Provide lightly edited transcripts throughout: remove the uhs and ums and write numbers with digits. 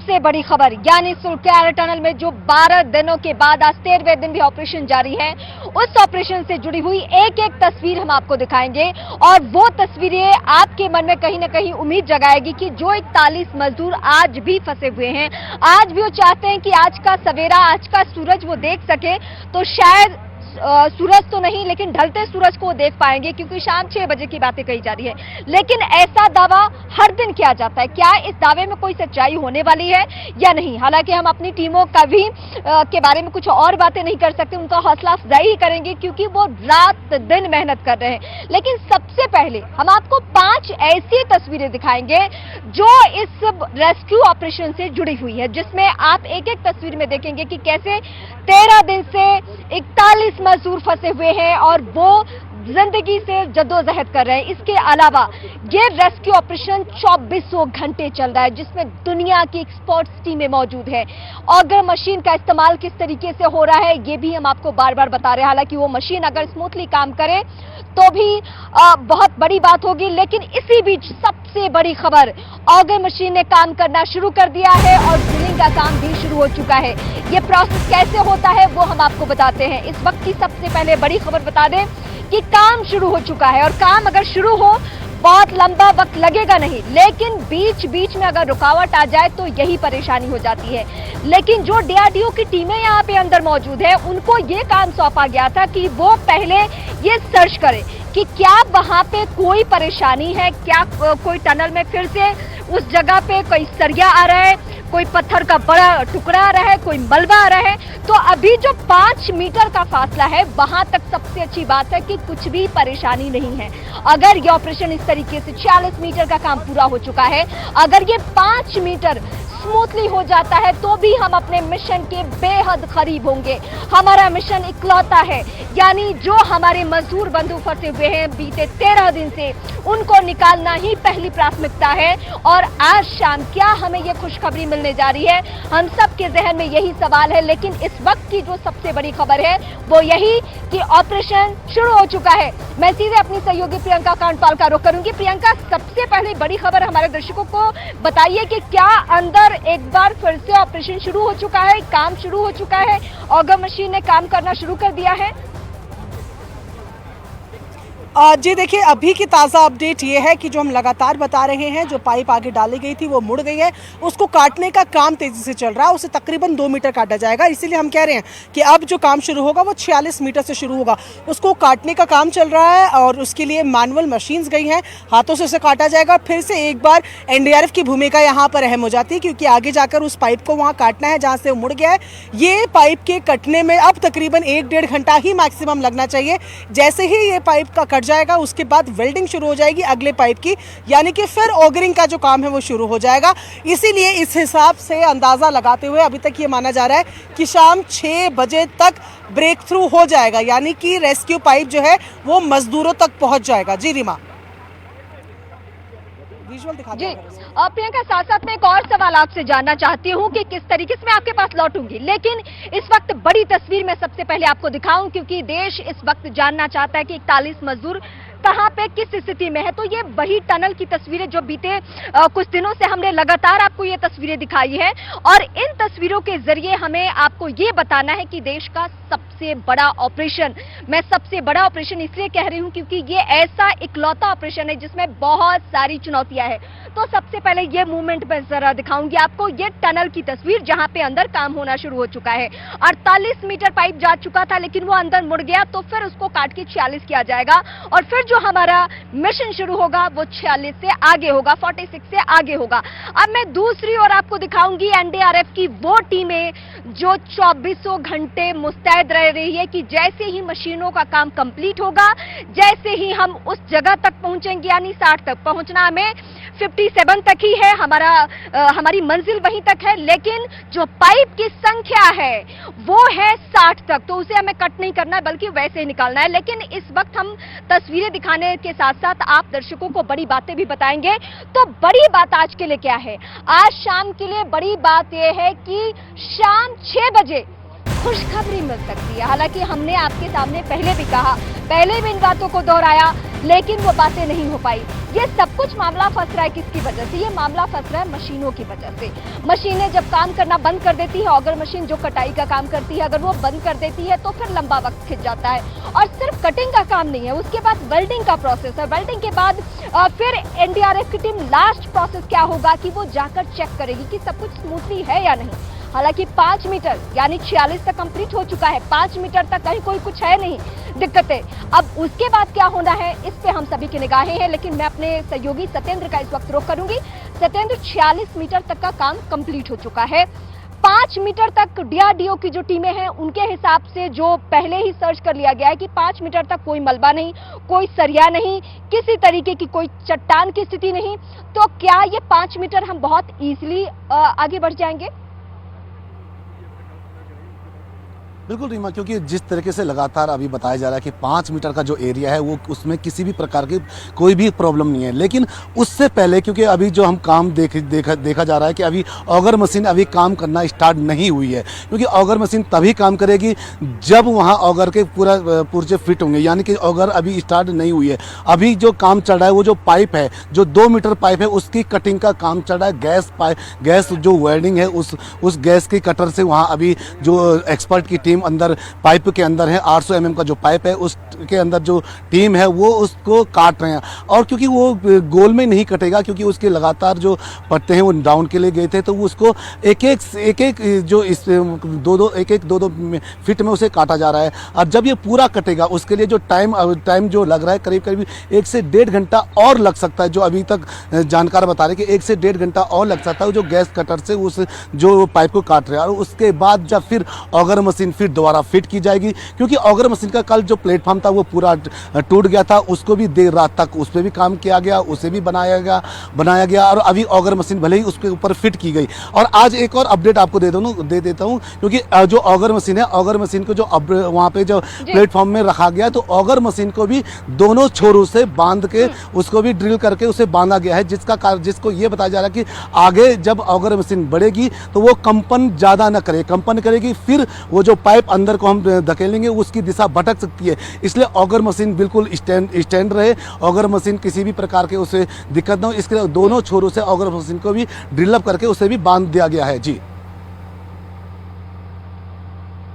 सबसे बड़ी खबर यानी सुलक्यार टनल में जो 12 दिनों के बाद आज 13वें दिन भी ऑपरेशन जारी है, उस ऑपरेशन से जुड़ी हुई एक एक तस्वीर हम आपको दिखाएंगे और वो तस्वीरें आपके मन में कहीं ना कहीं उम्मीद जगाएगी कि जो 41 मजदूर आज भी फंसे हुए हैं, आज भी वो चाहते हैं कि आज का सवेरा, आज का सूरज वो देख सके, तो शायद सूरज तो नहीं लेकिन ढलते सूरज को देख पाएंगे, क्योंकि शाम 6 बजे की बातें कही जा रही है। लेकिन ऐसा दावा हर दिन किया जाता है, क्या इस दावे में कोई सच्चाई होने वाली है या नहीं? हालांकि हम अपनी टीमों का भी के बारे में कुछ और बातें नहीं कर सकते, उनका हौसला अफजाई ही करेंगे क्योंकि वो रात दिन मेहनत कर रहे हैं। लेकिन सबसे पहले हम आपको 5 ऐसी तस्वीरें दिखाएंगे जो इस रेस्क्यू ऑपरेशन से जुड़ी हुई है, जिसमें आप एक एक तस्वीर में देखेंगे कि कैसे 13 दिन से 41 मजदूर फंसे हुए हैं और वो जिंदगी से जद्दोजहद कर रहे हैं। इसके अलावा ये रेस्क्यू ऑपरेशन 24 घंटे चल रहा है, जिसमें दुनिया की एक्सपर्ट्स टीमें मौजूद है। ऑगर मशीन का इस्तेमाल किस तरीके से हो रहा है ये भी हम आपको बार बार बता रहे हैं। हालांकि वो मशीन अगर स्मूथली काम करे तो भी बहुत बड़ी बात होगी, लेकिन इसी बीच सबसे बड़ी खबर, ऑगर मशीन ने काम करना शुरू कर दिया है और ड्रिलिंग का काम भी शुरू हो चुका है। ये प्रोसेस कैसे होता है वो हम आपको बताते हैं। इस वक्त की सबसे पहले बड़ी खबर बता दें कि काम शुरू हो चुका है और काम अगर शुरू हो बहुत लंबा वक्त लगेगा नहीं, लेकिन बीच बीच में अगर रुकावट आ जाए तो यही परेशानी हो जाती है। लेकिन जो डीआरडीओ की टीमें यहाँ पे अंदर मौजूद है, उनको ये काम सौंपा गया था कि वो पहले ये सर्च करें कि क्या वहां पे कोई परेशानी है, क्या कोई टनल में फिर से उस जगह पे कोई सरिया आ रहा है, कोई पत्थर का बड़ा टुकड़ा आ रहा है, कोई मलबा आ रहा है। तो अभी जो 5 मीटर का फासला है वहां तक सबसे अच्छी बात है कि कुछ भी परेशानी नहीं है। अगर ये ऑपरेशन इस तरीके से 40 मीटर का काम पूरा हो चुका है, अगर ये 5 मीटर स्मूथली हो जाता है तो भी हम अपने मिशन के बेहद करीब होंगे। हमारा मिशन इकलौता है, यानी जो हमारे मजदूर बंधु फंसे हुए हैं बीते 13 दिन से, उनको निकालना ही पहली प्राथमिकता है। और आज शाम क्या हमें ये खुशखबरी मिलने जा रही है, हम सबके जहन में यही सवाल है। लेकिन इस वक्त की जो सबसे बड़ी खबर है वो यही कि ऑपरेशन शुरू हो चुका है। मैं सीधे अपनी सहयोगी प्रियंका कांडपाल का रुख करूंगी। प्रियंका, सबसे पहले बड़ी खबर हमारे दर्शकों को बताइए कि क्या अंदर एक बार फिर से ऑपरेशन शुरू हो चुका है, काम शुरू हो चुका है, ऑगर मशीन ने काम करना शुरू कर दिया है? जी देखिए, अभी की ताज़ा अपडेट ये है कि जो हम लगातार बता रहे हैं, जो पाइप आगे डाली गई थी वो मुड़ गई है, उसको काटने का काम तेज़ी से चल रहा है। उसे तकरीबन 2 मीटर काटा जाएगा, इसीलिए हम कह रहे हैं कि अब जो काम शुरू होगा वो 46 मीटर से शुरू होगा। उसको काटने का काम चल रहा है और उसके लिए मैनुअल मशीन्स गई हैं, हाथों से उसे काटा जाएगा। फिर से एक बार एनडीआरएफ की भूमिका यहाँ पर अहम हो जाती है, क्योंकि आगे जाकर उस पाइप को वहाँ काटना है जहाँ से वो मुड़ गया है। ये पाइप के कटने में अब तकरीबन 1-1.5 घंटा ही मैक्सिमम लगना चाहिए। जैसे ही ये पाइप का कट जाएगा उसके बाद वेल्डिंग शुरू हो जाएगी अगले पाइप की, यानी कि फिर ऑगरिंग का जो काम है वो शुरू हो जाएगा। इसीलिए इस हिसाब से अंदाज़ा लगाते हुए अभी तक ये माना जा रहा है कि शाम 6 बजे तक ब्रेक थ्रू हो जाएगा, यानी कि रेस्क्यू पाइप जो है वो मजदूरों तक पहुंच जाएगा। जी रीमा, विजुअल दिखा जी। प्रियंका, साथ साथ में एक और सवाल आपसे जानना चाहती हूँ कि किस तरीके से मैं आपके पास लौटूंगी, लेकिन इस वक्त बड़ी तस्वीर मैं सबसे पहले आपको दिखाऊं, क्योंकि देश इस वक्त जानना चाहता है कि 41 मजदूर कहां पे किस स्थिति में है। तो ये वही टनल की तस्वीरें जो बीते कुछ दिनों से हमने लगातार आपको ये तस्वीरें दिखाई है, और इन तस्वीरों के जरिए हमें आपको ये बताना है कि देश का सबसे बड़ा ऑपरेशन, मैं सबसे बड़ा ऑपरेशन इसलिए कह रही हूं क्योंकि ये ऐसा इकलौता ऑपरेशन है जिसमें बहुत सारी चुनौतियां हैं। तो सबसे पहले ये मूवमेंट मैं जरा दिखाऊंगी आपको, ये टनल की तस्वीर जहां पे अंदर काम होना शुरू हो चुका है। 48 मीटर पाइप जा चुका था, लेकिन वो अंदर मुड़ गया, तो फिर उसको काट के 46 किया जाएगा और फिर जो हमारा मिशन शुरू होगा वो 46 से आगे होगा, 46 से आगे होगा। अब मैं दूसरी ओर आपको दिखाऊंगी एनडीआरएफ की वो टीमें जो 24 घंटे मुस्तैद रह रही है कि जैसे ही मशीनों का काम कंप्लीट होगा, जैसे ही हम उस जगह तक पहुंचेंगे, यानी 60 तक पहुंचना हमें 57 तक ही है, हमारी मंजिल वहीं तक है, लेकिन जो पाइप की संख्या है वो है 60 तक, तो उसे हमें कट नहीं करना है बल्कि वैसे ही निकालना है। लेकिन इस वक्त हम तस्वीरें दिखाने के साथ साथ आप दर्शकों को बड़ी बातें भी बताएंगे। तो बड़ी बात आज के लिए क्या है? आज शाम के लिए बड़ी बात यह है कि शाम 6 बजे खुशखबरी मिल सकती है। हालांकि हमने आपके सामने पहले भी कहा, पहले भी इन बातों को दोहराया लेकिन वो बातें नहीं हो पाई। ये सब कुछ मामला फंस रहा है किसकी वजह से? ये मामला फंस रहा है मशीनों की वजह से। मशीनें जब काम करना बंद कर देती है, अगर मशीन जो कटाई का काम करती है अगर वो बंद कर देती है तो फिर लंबा वक्त खिंच जाता है। और सिर्फ कटिंग का काम नहीं है, उसके बाद वेल्डिंग का प्रोसेस है। वेल्डिंग के बाद फिर एनडीआरएफ की टीम लास्ट प्रोसेस क्या होगा कि वो जाकर चेक करेगी कि सब कुछ स्मूथली है या नहीं। हालांकि 5 मीटर यानी 46 तक कंप्लीट हो चुका है, 5 मीटर तक कहीं कोई कुछ है नहीं दिक्कतें। अब उसके बाद क्या होना है इस पे हम सभी की निगाहें हैं, लेकिन मैं अपने सहयोगी सत्येंद्र का इस वक्त रुख करूंगी। सत्येंद्र, 46 मीटर तक का काम कंप्लीट हो चुका है। 5 मीटर तक डीआरडीओ की जो टीमें हैं उनके हिसाब से जो पहले ही सर्च कर लिया गया है कि 5 मीटर तक कोई मलबा नहीं, कोई सरिया नहीं, किसी तरीके की कोई चट्टान की स्थिति नहीं। तो क्या ये 5 मीटर हम बहुत इजीली आगे बढ़ जाएंगे? बिल्कुल रीमा, क्योंकि जिस तरीके से लगातार अभी बताया जा रहा है कि 5 मीटर का जो एरिया है वो उसमें किसी भी प्रकार की कोई भी प्रॉब्लम नहीं है। लेकिन उससे पहले क्योंकि अभी जो हम काम देखा जा रहा है कि अभी ऑगर मशीन अभी काम करना स्टार्ट नहीं हुई है, क्योंकि ऑगर मशीन तभी काम करेगी जब वहाँ ऑगर के पूरा पुर्जे फिट होंगे, यानी कि ऑगर अभी स्टार्ट नहीं हुई है। अभी जो काम चल रहा है वो जो पाइप है, जो 2 मीटर पाइप है उसकी कटिंग का काम चल रहा है। गैस जो वेल्डिंग है उस गैस की कटर से वहाँ अभी जो एक्सपर्ट की टीम अंदर पाइप के अंदर है, 800 mm का जो पाइप है उसके अंदर जो टीम है वो उसको काट रहे हैं। और क्योंकि वो गोल में नहीं कटेगा, क्योंकि उसके लगातार जो पट्टे हैं वो डाउन के लिए गए थे, तो उसको एक एक जो इस दो फीट में उसे काटा जा रहा है। और जब ये पूरा कटेगा उसके लिए जो टाइम जो लग रहा है करीब 1 से 1.5 घंटा और लग सकता है। जो अभी तक जानकार बता रहे कि 1 से 1.5 घंटा और लग सकता है जो गैस कटर से उस जो पाइप को काट रहे हैं। और उसके बाद जब फिर ऑगर मशीन फिर दोबारा फिट की जाएगी, क्योंकि ऑगर मशीन का कल जो प्लेटफॉर्म था वो पूरा टूट गया था, उसको भी देर रात तक उस पर भी काम किया गया, उसे भी बनाया गया और अभी ऑगर मशीन भले ही उसके ऊपर फिट की गई। और आज एक और अपडेट आपको दे देता हूं, क्योंकि जो ऑगर मशीन है, ऑगर मशीन को जो वहाँ पे जो प्लेटफॉर्म में रखा गया, तो ऑगर मशीन को भी दोनों छोरों से बांध के उसको भी ड्रिल करके उसे बांधा गया है, जिसको ये बताया जा रहा है कि आगे जब ऑगर मशीन बढ़ेगी तो वो कंपन ज्यादा न करे, कंपन करेगी फिर वो जो पाइप अंदर को हम धकेलेंगे उसकी दिशा भटक सकती है। इसलिए ऑगर मशीन बिल्कुल स्टैंड रहे, ऑगर मशीन किसी भी प्रकार के उसे दिक्कत न हो, इसके लिए दोनों छोरों से ऑगर मशीन को भी ड्रिल अप करके उसे भी बांध दिया गया है। जी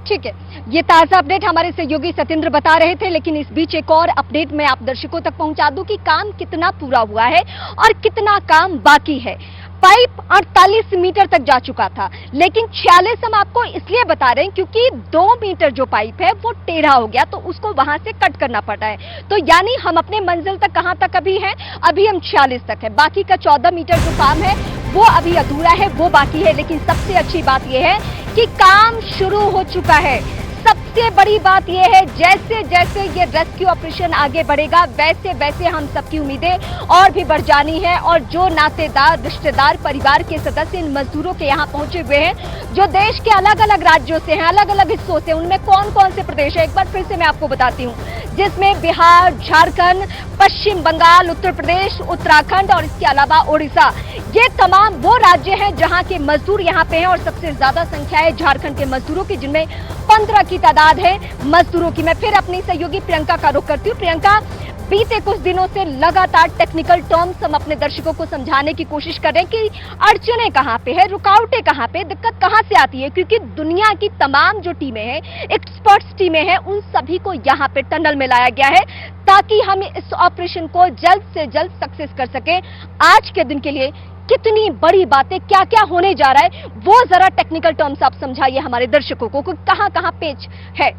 ठीक है, ये ताजा अपडेट हमारे सहयोगी सत्येंद्र बता रहे थे। लेकिन इस बीच एक और अपडेट मैं आप दर्शकों तक पहुंचा दूं कि काम कितना पूरा हुआ है और कितना काम बाकी है। पाइप 48 मीटर तक जा चुका था, लेकिन 46 हम आपको इसलिए बता रहे हैं क्योंकि 2 मीटर जो पाइप है वो टेढ़ा हो गया, तो उसको वहां से कट करना पड़ रहा है। तो यानी हम अपने मंजिल तक कहां तक अभी हैं? अभी हम 46 तक है, बाकी का 14 मीटर जो काम है वो अभी अधूरा है, वो बाकी है। लेकिन सबसे अच्छी बात यह है कि काम शुरू हो चुका है। सबसे बड़ी बात यह है जैसे जैसे ये रेस्क्यू ऑपरेशन आगे बढ़ेगा वैसे वैसे हम सबकी उम्मीदें और भी बढ़ जानी है। और जो नातेदार, रिश्तेदार, परिवार के सदस्य इन मजदूरों के यहाँ पहुंचे हुए हैं, जो देश के अलग अलग राज्यों से हैं, अलग अलग हिस्सों से, उनमें कौन कौन से प्रदेश है एक बार फिर से मैं आपको बताती हूँ, जिसमें बिहार, झारखंड, पश्चिम बंगाल, उत्तर प्रदेश, उत्तराखंड और इसके अलावा ओडिशा, ये तमाम वो राज्य हैं जहां के मजदूर यहां पे हैं। और सबसे ज्यादा संख्या है झारखंड के मजदूरों की, जिनमें 15 की तादाद है मजदूरों की। मैं फिर अपनी सहयोगी प्रियंका का रुख करती हूँ। प्रियंका, बीते कुछ दिनों से लगातार टेक्निकल टर्म्स हम अपने दर्शकों को समझाने की कोशिश कर रहे हैं कि अड़चने कहां पे है, रुकावटें कहां पे, दिक्कत कहां से आती है, क्योंकि दुनिया की तमाम जो टीमें हैं, एक्सपर्ट्स टीमें हैं, उन सभी को यहां पे टनल में लाया गया है ताकि हम इस ऑपरेशन को जल्द से जल्द सक्सेस कर सकें। आज के दिन के लिए कितनी बड़ी बातें, क्या क्या होने जा रहा है, वो जरा टेक्निकल टर्म्स आप समझाइए हमारे दर्शकों को कि कहां कहां पेच है।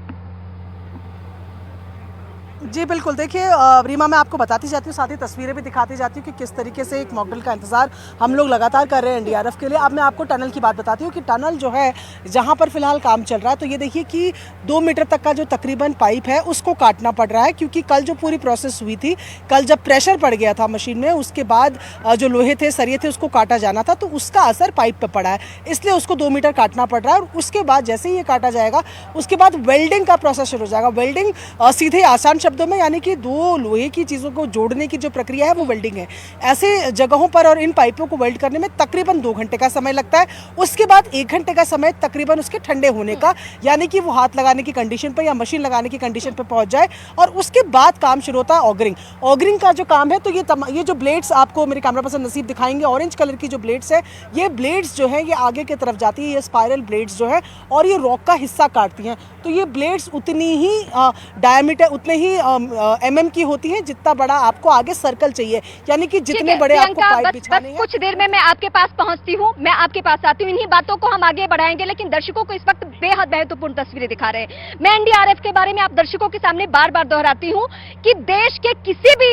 जी बिल्कुल, देखिए रीमा, मैं आपको बताती जाती हूँ, साथ ही तस्वीरें भी दिखाती जाती हूँ कि किस तरीके से एक मॉकड्रिल का इंतजार हम लोग लगातार कर रहे हैं एनडीआरएफ के लिए। अब मैं आपको टनल की बात बताती हूँ कि टनल जो है जहाँ पर फिलहाल काम चल रहा है, तो ये देखिए कि 2 मीटर तक का जो तकरीबन पाइप है उसको काटना पड़ रहा है, क्योंकि कल जो पूरी प्रोसेस हुई थी, कल जब प्रेशर पड़ गया था मशीन में, उसके बाद जो लोहे थे, सरिये थे, उसको काटा जाना था, तो उसका असर पाइप पर पड़ा है, इसलिए उसको 2 मीटर काटना पड़ रहा है। और उसके बाद जैसे ही ये काटा जाएगा उसके बाद वेल्डिंग का प्रोसेस शुरू हो जाएगा। वेल्डिंग सीधे आसान शब्द शब्दों में, यानी कि दो लोहे की चीज़ों को जोड़ने की जो प्रक्रिया है वो वेल्डिंग है। ऐसे जगहों पर और इन पाइपों को वेल्ड करने में तकरीबन 2 घंटे का समय लगता है। उसके बाद 1 घंटे का समय तकरीबन उसके ठंडे होने का, यानी कि वो हाथ लगाने की कंडीशन पर या मशीन लगाने की कंडीशन पर पहुंच जाए, और उसके बाद काम शुरू होता है ऑगरिंग। ऑगरिंग का जो काम है, तो ये जो ब्लेड्स आपको मेरे कैमरा पर्सन नसीब दिखाएंगे, ऑरेंज कलर की जो ब्लेड्स है, ये ब्लेड्स जो है ये आगे की तरफ जाती है, ये स्पाइरल ब्लेड्स जो है, और ये रॉक का हिस्सा काटती हैं। तो ये ब्लेड्स उतनी ही डायमीटर, उतने ही mm की होती हैं जितना बड़ा आपको आगे सर्कल चाहिए, यानी कि जितने बड़े आपको पाइप बिछाने हैं। कुछ देर में मैं आपके पास पहुंचती हूँ, मैं आपके पास आती हूँ, इन्हीं बातों को हम आगे बढ़ाएंगे, लेकिन दर्शकों को इस वक्त बेहद महत्वपूर्ण तस्वीरें दिखा रहे हैं। मैं एनडीआरएफ के बारे में आप दर्शकों के सामने बार बार दोहराती हूँ कि देश के किसी भी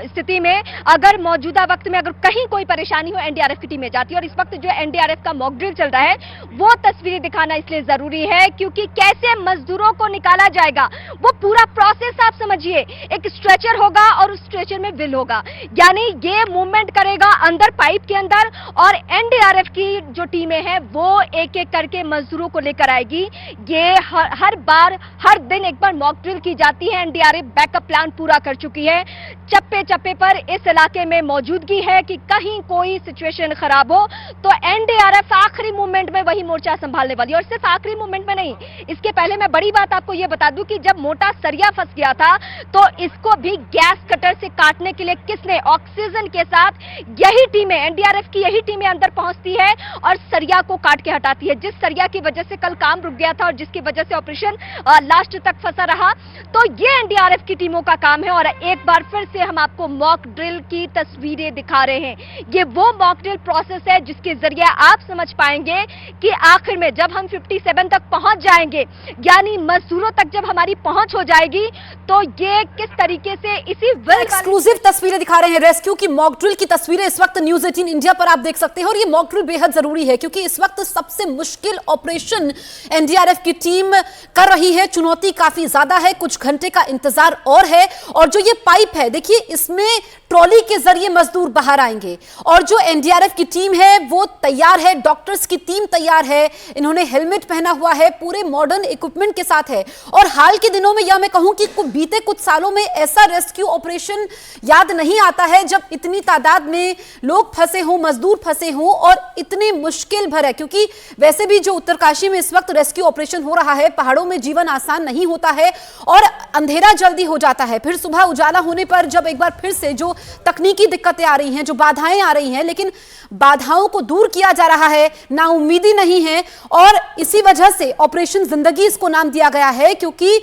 स्थिति में अगर मौजूदा वक्त में अगर कहीं कोई परेशानी हो, एनडीआरएफ की टीमें जाती है। और इस वक्त जो एनडीआरएफ का मॉक ड्रिल चल रहा है, वो तस्वीरें दिखाना इसलिए जरूरी है क्योंकि कैसे मजदूरों को निकाला जाएगा वो पूरा प्रोसेस आप समझिए। एक स्ट्रेचर होगा और उस स्ट्रेचर में व्हील होगा, यानी ये मूवमेंट करेगा अंदर पाइप के अंदर, और एनडीआरएफ की जो टीमें हैं वो एक एक करके मजदूरों को लेकर आएगी। ये हर बार हर दिन एक बार मॉक ड्रिल की जाती है। एनडीआरएफ बैकअप प्लान पूरा कर चुकी है, चप्पे चप्पे पर इस इलाके में मौजूदगी है कि कहीं कोई सिचुएशन खराब हो तो एनडीआरएफ आखिरी मूवमेंट में वही मोर्चा संभालने वाली है। और सिर्फ आखिरी मूवमेंट में नहीं, इसके पहले मैं बड़ी बात आपको यह बता दूं कि जब मोटा सरिया फंस गया था तो इसको भी गैस कटर से काटने के लिए किसने, ऑक्सीजन के साथ यही टीमें, एनडीआरएफ की यही टीमें अंदर पहुंचती है और सरिया को काट के हटाती है। जिस सरिया की वजह से कल काम रुक गया था और जिसकी वजह से ऑपरेशन लास्ट तक फंसा रहा, तो ये एनडीआरएफ की टीमों का काम है। और एक बार फिर से हम आपको मॉक ड्रिल की तस्वीरें दिखा रहे हैं। ये वो मॉक ड्रिल प्रोसेस है जिसके जरिए आप समझ पाएंगे कि आखिर में जब हम 57 तक पहुंच जाएंगे, यानी मजदूरों तक जब हमारी पहुंच हो जाएगी, तो ये किस तरीके से इसी एक्सक्लूसिव तस्वीरें दिखा रहे हैं रेस्क्यू की मॉक ड्रिल की तस्वीरें इस वक्त न्यूज़ 18 इंडिया पर आप देख सकते हैं। और ये मॉक ड्रिल बेहद जरूरी है क्योंकि इस वक्त सबसे मुश्किल ऑपरेशन एनडीआरएफ की टीम कर रही है। चुनौती काफी ज्यादा है, कुछ घंटे का इंतजार और है। और जो ये पाइप है, देखिए इसमें ट्रॉली के जरिए मजदूर बाहर आएंगे और जो एनडीआरएफ की टीम है वो तैयार है, डॉक्टर्स की टीम तैयार है, इन्होंने हेलमेट पहना हुआ है, पूरे मॉडर्न इक्विपमेंट के साथ है। और हाल के दिनों में या मैं कहूं कि बीते कुछ सालों में ऐसा रेस्क्यू ऑपरेशन याद नहीं आता है जब इतनी तादाद में लोग फंसे हों, मजदूर फंसे हों और इतने मुश्किल भर है। क्योंकि वैसे भी जो उत्तरकाशी में इस वक्त रेस्क्यू ऑपरेशन हो रहा है, पहाड़ों में जीवन आसान नहीं होता है और अंधेरा जल्दी हो जाता है, फिर सुबह उजाला होने पर जब एक बार फिर से जो तकनीकी दिक्कतें आ रही हैं, जो बाधाएं आ रही हैं, लेकिन बाधाओं को दूर किया जा रहा है, नाउम्मीदी नहीं है। और इसी वजह से ऑपरेशन जिंदगी इसको नाम दिया गया है क्योंकि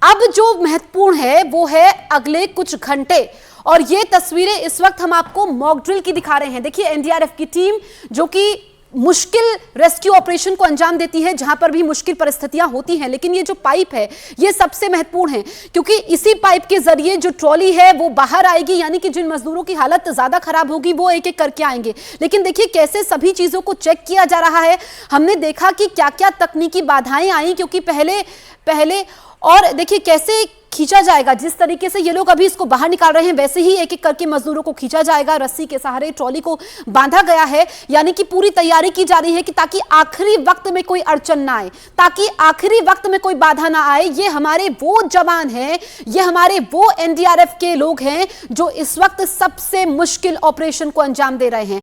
अब जो महत्वपूर्ण है वो है अगले कुछ घंटे। और ये तस्वीरें इस वक्त हम आपको मॉक ड्रिल की दिखा रहे हैं। देखिए एनडीआरएफ की टीम जो कि मुश्किल रेस्क्यू ऑपरेशन को अंजाम देती है जहां पर भी मुश्किल परिस्थितियां होती हैं, लेकिन ये जो पाइप है ये सबसे महत्वपूर्ण है क्योंकि इसी पाइप के जरिए जो ट्रॉली है वो बाहर आएगी, यानी कि जिन मजदूरों की हालत ज्यादा खराब होगी वो एक एक करके आएंगे। लेकिन देखिए कैसे सभी चीजों को चेक किया जा रहा है। हमने देखा कि क्या क्या तकनीकी बाधाएं आई क्योंकि पहले और देखिए कैसे खींचा जाएगा, जिस तरीके से ये लोग अभी इसको बाहर निकाल रहे हैं वैसे ही एक एक करके मजदूरों को खींचा जाएगा। रस्सी के सहारे ट्रॉली को बांधा गया है, यानी कि पूरी तैयारी की जा रही है कि ताकि आखिरी वक्त में कोई अड़चन ना आए, ताकि आखिरी वक्त में कोई बाधा ना आए। ये हमारे वो जवान हैं, ये हमारे वो एनडीआरएफ के लोग हैं जो इस वक्त सबसे मुश्किल ऑपरेशन को अंजाम दे रहे हैं।